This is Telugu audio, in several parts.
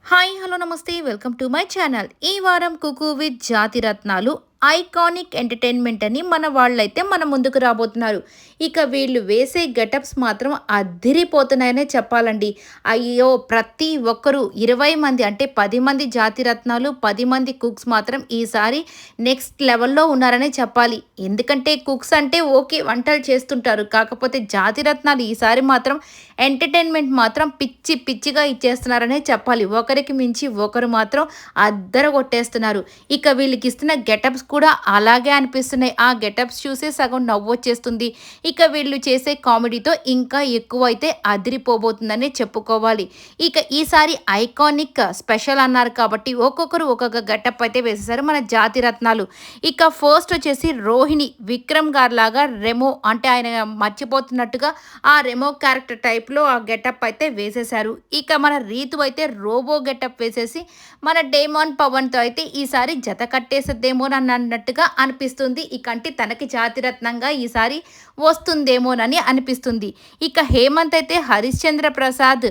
హాయ్ హలో నమస్తే వెల్కమ్ టు మై ఛానల్. ఈ వారం cook with Jathiratnalu iconic entertainment అని మన వాళ్ళైతే మన ముందుకు రాబోతున్నారు. ఇక వీళ్ళు వేసే గెటప్స్ మాత్రం అద్దిరిపోతున్నాయనే చెప్పాలండి. అయ్యో, ప్రతి ఒక్కరు 20 మంది అంటే 10 మంది జాతిరత్నాలు, 10 మంది కుక్స్ మాత్రం ఈసారి నెక్స్ట్ లెవెల్లో ఉన్నారనే చెప్పాలి. ఎందుకంటే కుక్స్ అంటే ఓకే, వంటలు చేస్తుంటారు, కాకపోతే జాతిరత్నాలు ఈసారి మాత్రం ఎంటర్టైన్మెంట్ మాత్రం పిచ్చి పిచ్చిగా ఇచ్చేస్తున్నారనే చెప్పాలి. ఒకరికి మించి ఒకరు మాత్రం అద్దర కొట్టేస్తున్నారు. ఇక వీళ్ళకి ఇస్తున్న గెటప్స్ కూడా అలాగే అనిపిస్తున్నాయి. ఆ గెటప్స్ చూసే సగం నవ్వొచ్చేస్తుంది. ఇక వీళ్ళు చేసే కామెడీతో ఇంకా ఎక్కువ అయితే అదిరిపోబోతుందని చెప్పుకోవాలి. ఇక ఈసారి ఐకానిక్ స్పెషల్ అన్నారు కాబట్టి ఒక్కొక్కరు ఒక్కొక్క గెటప్ అయితే వేసేసారు మన జాతి రత్నాలు. ఇక ఫస్ట్ వచ్చేసి రోహిణి విక్రమ్ గారు లాగా రెమో అంటే ఆయన మర్చిపోతున్నట్టుగా ఆ రెమో క్యారెక్టర్ టైప్లో ఆ గెటప్ అయితే వేసేశారు. ఇక మన రీతు అయితే రోబో గెటప్ వేసేసి మన డేమాన్ పవన్తో అయితే ఈసారి జత కట్టేసేద్దేమోనని అన్నట్టుగా అనిపిస్తుంది. ఇక అంటే తనకి జాతిరత్నంగా ఈసారి వస్తుందేమోనని అనిపిస్తుంది. ఇక హేమంత్ అయితే హరిశ్చంద్ర ప్రసాద్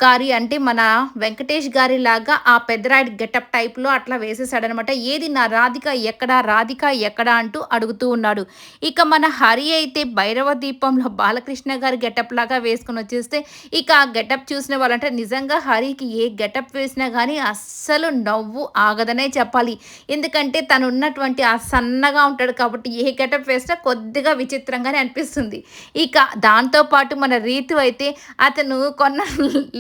గారి అంటే మన వెంకటేష్ గారి లాగా ఆ పెద్దరాయుడు గెటప్ టైప్లో అట్లా వేసేసాడనమాట. ఏది నా రాధిక ఎక్కడా, రాధిక ఎక్కడా అంటూ అడుగుతూ ఉన్నాడు. ఇక మన హరి అయితే భైరవ దీపంలో బాలకృష్ణ గారి గెటప్ లాగా వేసుకుని వచ్చేస్తే ఇక ఆ గెటప్ చూసిన వాళ్ళంటే నిజంగా హరికి ఏ గెటప్ వేసినా కానీ అస్సలు నవ్వు ఆగదనే చెప్పాలి. ఎందుకంటే తను ఉన్నటువంటి ఆ సన్నగా ఉంటాడు కాబట్టి ఏ గెటప్ వేసినా కొద్దిగా విచిత్రంగానే అనిపిస్తుంది. ఇక దాంతోపాటు మన రీతు అయితే అతను కొన్న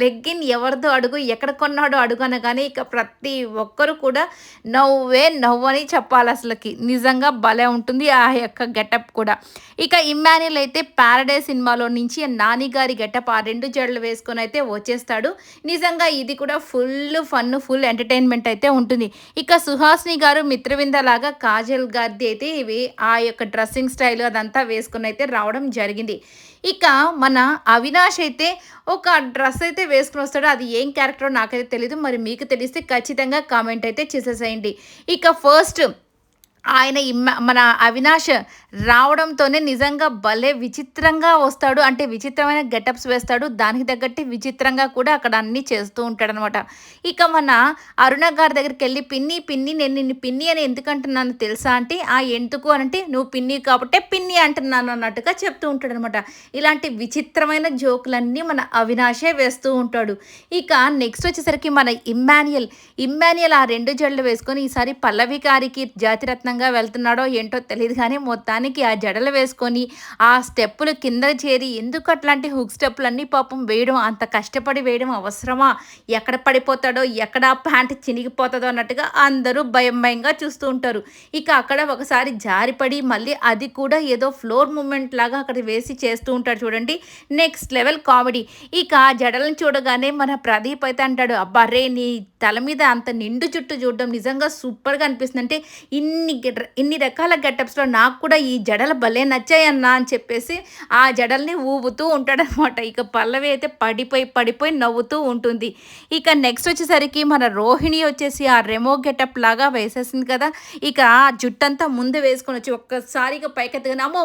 లెగ్గిన్ ఎవరిదో అడుగు, ఎక్కడ కొన్నాడో అడుగు అనగానే ఇక ప్రతి ఒక్కరు కూడా నవ్వే నవ్వని చెప్పాలి. అసలుకి నిజంగా భలే ఉంటుంది ఆ యొక్క గెటప్ కూడా. ఇక ఇమ్మాన్యుల్ అయితే ప్యారడైజ్ సినిమాలో నుంచి నాని గారి గెటప్ ఆ 2 జడలు వేసుకొని అయితే వచ్చేస్తాడు. నిజంగా ఇది కూడా ఫుల్ ఫన్, ఫుల్ ఎంటర్టైన్మెంట్ అయితే ఉంటుంది. ఇక సుహాసిని గారు మిత్రవింద లాగా కాజల్ గారిది అయితే ఇవి ఆ యొక్క డ్రెస్సింగ్ స్టైల్ అదంతా వేసుకొని అయితే రావడం జరిగింది. ఇక మన అవినాష్ అయితే ఒక డ్రెస్ అయితే వేసుకుని వస్తాడు. అది ఏం క్యారెక్టరో నాకైతే తెలీదు. మరి మీకు తెలిస్తే ఖచ్చితంగా కామెంట్ అయితే చేసేసేయండి. ఇక ఫస్ట్ ఆయన మన అవినాష్ రావడంతోనే నిజంగా భలే విచిత్రంగా వస్తాడు. అంటే విచిత్రమైన గెటప్స్ వేస్తాడు. దానికి తగ్గట్టు విచిత్రంగా కూడా అక్కడ అన్నీ చేస్తూ ఉంటాడనమాట. ఇక మన అరుణ గారి దగ్గరికి వెళ్ళి పిన్ని పిన్ని నేను నిన్ను పిన్ని అని ఎందుకు అంటున్నాను తెలుసా అంటే ఎందుకు అనంటే నువ్వు పిన్ని కాబట్టే పిన్ని అంటున్నాను అన్నట్టుగా చెప్తూ ఉంటాడనమాట. ఇలాంటి విచిత్రమైన జోకులన్నీ మన అవినాషే వేస్తూ ఉంటాడు. ఇక నెక్స్ట్ వచ్చేసరికి మన ఇమ్మాన్యుయల్ ఆ 2 జడలు వేసుకొని ఈసారి పల్లవి గారికి జాతిరత్నం వెళ్తున్నాడో ఏంటో తెలియదు కానీ మొత్తానికి ఆ జడలు వేసుకొని ఆ స్టెప్పులు కింద చేరి ఎందుకు అట్లాంటి హుక్ స్టెప్పులు అన్నీ పాపం వేయడం, అంత కష్టపడి వేయడం అవసరమా, ఎక్కడ పడిపోతాడో ఎక్కడ ప్యాంట్ చినిగిపోతుందో అన్నట్టుగా అందరూ భయంగా చూస్తూ ఉంటారు. ఇక అక్కడ ఒకసారి జారిపడి మళ్ళీ అది కూడా ఏదో ఫ్లోర్ మూమెంట్ లాగా అక్కడ వేసి చేస్తూ ఉంటాడు చూడండి. Next level comedy. ఇక ఆ జడలను చూడగానే మన ప్రదీప్ అయితే అంటాడు, అబ్బా రే నీ తల మీద అంత నిండు చుట్టూ చూడడం నిజంగా సూపర్గా అనిపిస్తుంది. అంటే ఇన్ని రకాల గెటప్స్లో నాకు కూడా ఈ జడలు భలే నచ్చాయన్నా అని చెప్పేసి ఆ జడల్ని ఊపుతూ ఉంటాడనమాట. ఇక పల్లవి అయితే పడిపోయి నవ్వుతూ ఉంటుంది. ఇక నెక్స్ట్ వచ్చేసరికి మన రోహిణి వచ్చేసి ఆ రెమో గెటప్ లాగా వేసేసింది కదా. ఇక ఆ జుట్టంతా ముందు వేసుకొని వచ్చి ఒక్కసారిగా పైకెత్తగానే అమ్మో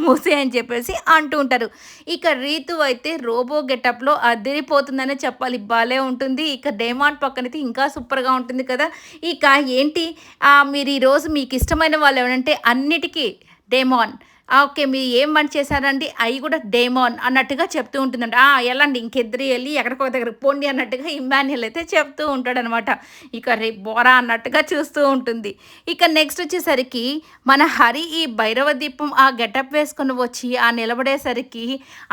మూసే అని చెప్పేసి అంటూ ఉంటారు. ఇక రీతు అయితే రోబో గెటప్లో అదిరిపోతుందనే చెప్పాలి, భలే ఉంటుంది. ఇక డేమాన్ పక్కనైతే ఇంకా సూపర్గా ఉంటుంది కదా. ఇక ఏంటి మీరు ఈరోజు మీకు ఇష్టమైన వాళ్ళు ఏమంటే అన్నిటికీ డేమాన్, ఓకే మీరు ఏం పని చేశారండి అవి కూడా డేమాన్ అన్నట్టుగా చెప్తూ ఉంటుందండి. ఎలాంటి ఇంకిద్దరు వెళ్ళి ఎక్కడికో దగ్గర పోండి అన్నట్టుగా ఇమ్మాన్యుయల్ అయితే చెప్తూ ఉంటాడనమాట. ఇక రేపు బోరా అన్నట్టుగా చూస్తూ ఉంటుంది. ఇక నెక్స్ట్ వచ్చేసరికి మన హరి ఈ భైరవ దీపం ఆ గెటప్ వేసుకొని వచ్చి ఆ నిలబడేసరికి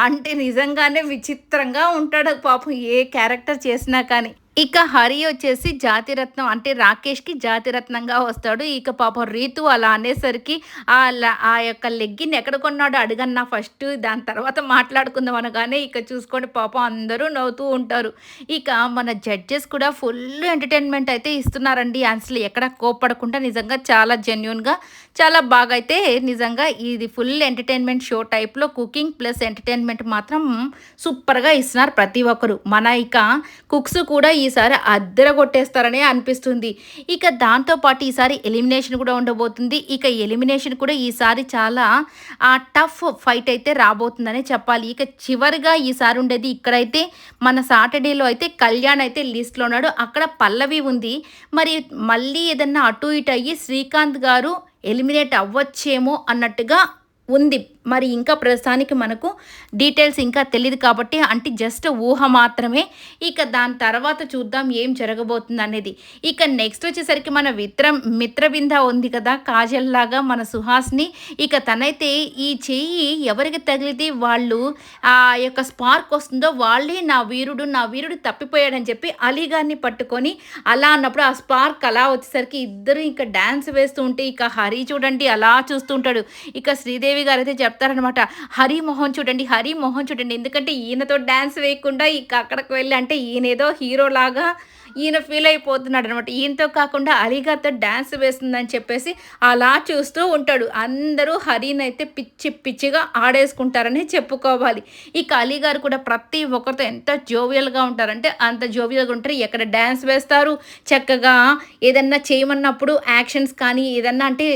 అంటే నిజంగానే విచిత్రంగా ఉంటాడు పాపం, ఏ క్యారెక్టర్ చేసినా కానీ. ఇక హరి వచ్చేసి జాతిరత్నం అంటే రాకేష్కి జాతిరత్నంగా వస్తాడు. ఇక పాపం రీతు అలా అనేసరికి ఆ యొక్క లెగ్గిన్ ఎక్కడ కొన్నాడో అడగన్నా ఫస్ట్, దాని తర్వాత మాట్లాడుకుందాం అనగానే ఇక చూసుకోండి పాపం అందరూ నవ్వుతూ ఉంటారు. ఇక మన జడ్జెస్ కూడా ఫుల్ ఎంటర్టైన్మెంట్ అయితే ఇస్తున్నారండి. అసలు ఎక్కడ కోప్పడకుండా నిజంగా చాలా జెన్యున్గా చాలా బాగా అయితే నిజంగా ఇది ఫుల్ ఎంటర్టైన్మెంట్ షో టైప్లో కుకింగ్ ప్లస్ ఎంటర్టైన్మెంట్ మాత్రం సూపర్గా ఇస్తున్నారు ప్రతి ఒక్కరు. మన ఇక కుక్స్ కూడా ఈసారి అద్దర కొట్టేస్తారనే అనిపిస్తుంది. ఇక దాంతో పాటు ఈసారి ఎలిమినేషన్ కూడా ఉండబోతుంది. ఇక ఎలిమినేషన్ కూడా ఈసారి చాలా టఫ్ ఫైట్ అయితే రాబోతుందనే చెప్పాలి. ఇక చివరిగా ఈసారి ఉండేది ఇక్కడైతే మన సాటర్డేలో అయితే కళ్యాణ్ అయితే లిస్ట్‌లో ఉన్నాడు. అక్కడ పల్లవి ఉంది. మరి మళ్ళీ ఏదన్నా అటు ఇటు అయ్యి శ్రీకాంత్ గారు ఎలిమినేట్ అవ్వచ్చేమో అన్నట్టుగా ఉంది. మరి ఇంకా ప్రస్తుతానికి మనకు డీటెయిల్స్ ఇంకా తెలీదు కాబట్టి అంటే జస్ట్ ఊహ మాత్రమే. ఇక దాని తర్వాత చూద్దాం ఏం జరగబోతుందనేది. ఇక నెక్స్ట్ వచ్చేసరికి మన మిత్రవింద ఉంది కదా! కాజల్ లాగా మన సుహాస్‌ని. ఇక తనైతే ఈ చెయ్యి ఎవరికి తగిలితే వాళ్ళు ఆ యొక్క స్పార్క్ వస్తుందో వాళ్ళే నా వీరుడు తప్పిపోయాడని చెప్పి అలీ గారిని పట్టుకొని అలా అన్నప్పుడు ఆ స్పార్క్ అలా వచ్చేసరికి ఇద్దరు ఇక డాన్స్ వేస్తూ ఉంటే ఇక హరి చూడండి అలా చూస్తూ ఉంటాడు. ఇక శ్రీదేవి గారైతే చెప్తారనమాట, హరి మొహం చూడండి. ఎందుకంటే ఈయనతో డాన్స్ వేయకుండా ఇక అక్కడికి వెళ్ళి అంటే ఈయనేదో హీరోలాగా ఈయన ఫీల్ అయిపోతున్నాడు అనమాట. ఈయనతో కాకుండా అలీగారితో డాన్స్ వేస్తుందని చెప్పేసి అలా చూస్తూ ఉంటాడు. అందరూ హరినైతే పిచ్చిగా ఆడేసుకుంటారని చెప్పుకోవాలి. ఇక అలీగారు కూడా ప్రతి ఒక్కరితో ఎంత జోవియల్గా ఉంటారంటే అంత జోవియల్గా ఉంటారు. ఎక్కడ డాన్స్ వేస్తారు, చక్కగా ఏదన్నా చేయమన్నప్పుడు యాక్షన్స్ కానీ ఏదన్నా అంటే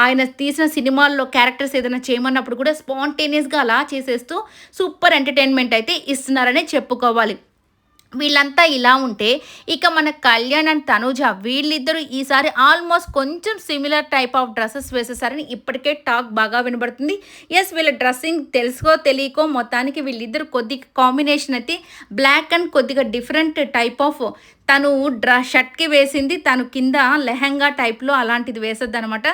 ఆయన తీసిన సినిమాల్లో క్యారెక్టర్స్ ఏదైనా చేయమన్నప్పుడు కూడా స్పాంటేనియస్గా అలా చేసేస్తూ సూపర్ ఎంటర్టైన్మెంట్ అయితే ఇస్తున్నారనే చెప్పుకోవాలి. వీళ్ళంతా ఇలా ఉంటే ఇక మన కళ్యాణ్ అండ్ తనూజ వీళ్ళిద్దరూ ఈసారి ఆల్మోస్ట్ కొంచెం సిమిలర్ టైప్ ఆఫ్ డ్రెస్సెస్ వేసేసారని ఇప్పటికే టాక్ బాగా వినబడుతుంది. వీళ్ళ డ్రెస్సింగ్ తెలుసుకో తెలియకో మొత్తానికి వీళ్ళిద్దరు కొద్దిగా కాంబినేషన్ అయితే బ్లాక్ అండ్ కొద్దిగా డిఫరెంట్ టైప్ ఆఫ్ తను షర్ట్కి వేసింది తను కింద లెహంగా టైప్లో అలాంటిది వేసద్ది అనమాట.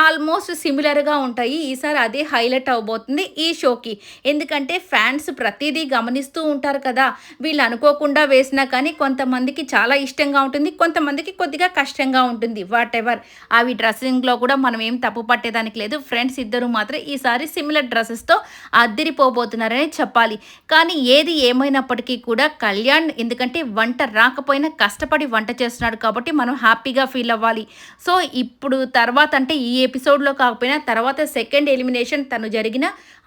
ఆల్మోస్ట్ సిమిలర్గా ఉంటాయి. ఈసారి అదే హైలైట్ అవబోతుంది ఈ షోకి. ఎందుకంటే ఫ్యాన్స్ ప్రతిదీ గమనిస్తూ ఉంటారు కదా! వీళ్ళు అనుకోకుండా వేసినా కానీ కొంతమందికి చాలా ఇష్టంగా ఉంటుంది, కొంతమందికి కొద్దిగా కష్టంగా ఉంటుంది. వాట్ ఎవర్ అవి డ్రెస్సింగ్లో కూడా మనం ఏం తప్పు పట్టేదానికి లేదు. ఫ్రెండ్స్ ఇద్దరు మాత్రం ఈసారి సిమిలర్ డ్రెస్సెస్తో అద్దిరిపోబోతున్నారనే చెప్పాలి. కానీ ఏది ఏమైనప్పటికీ కూడా కళ్యాణ్ ఎందుకంటే వంట రాకపోయినా కష్టపడి వంట చేస్తున్నాడు కాబట్టి మనం హ్యాపీగా ఫీల్ అవ్వాలి. సో ఇప్పుడు తర్వాత అంటే ఈ ఎపిసోడ్లో కాకపోయినా తర్వాత సెకండ్ ఎలిమినేషన్ తను జరిగిన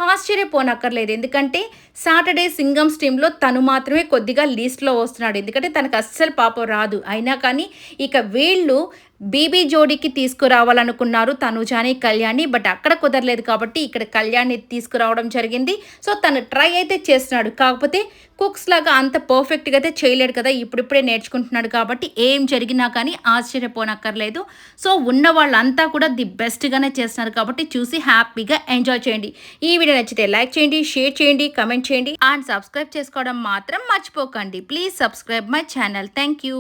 ఆశ్చర్యపోనక్కర్లేదు. ఎందుకంటే సాటర్డే సింగమ్స్ టీంలో తను మాత్రమే కొద్దిగా లీస్ట్లో వస్తున్నాడు. ఎందుకంటే తనకు అస్సలు పాపం రాదు. అయినా కానీ ఇక వీళ్ళు బీబీ జోడీకి తీసుకురావాలనుకున్నారు తనుజాని కళ్యాణి. బట్ అక్కడ కుదరలేదు కాబట్టి ఇక్కడ కళ్యాణ్ని తీసుకురావడం జరిగింది. సో తను ట్రై అయితే చేస్తున్నాడు. కాకపోతే కుక్స్ లాగా అంత పర్ఫెక్ట్గా అయితే చేయలేడు కదా, ఇప్పుడిప్పుడే నేర్చుకుంటున్నాడు కాబట్టి ఏం జరిగినా కానీ ఆశ్చర్యపోనక్కర్లేదు. సో ఉన్న వాళ్ళంతా కూడా ది బెస్ట్గానే చేస్తున్నారు కాబట్టి చూసి హ్యాపీగా ఎంజాయ్ చేయండి. ఈ వీడియో నచ్చితే లైక్ చేయండి, షేర్ చేయండి, కమెంట్ చేయండి అండ్ సబ్స్క్రైబ్ చేసుకోవడం మాత్రం మర్చిపోకండి. Please subscribe my channel. Thank you.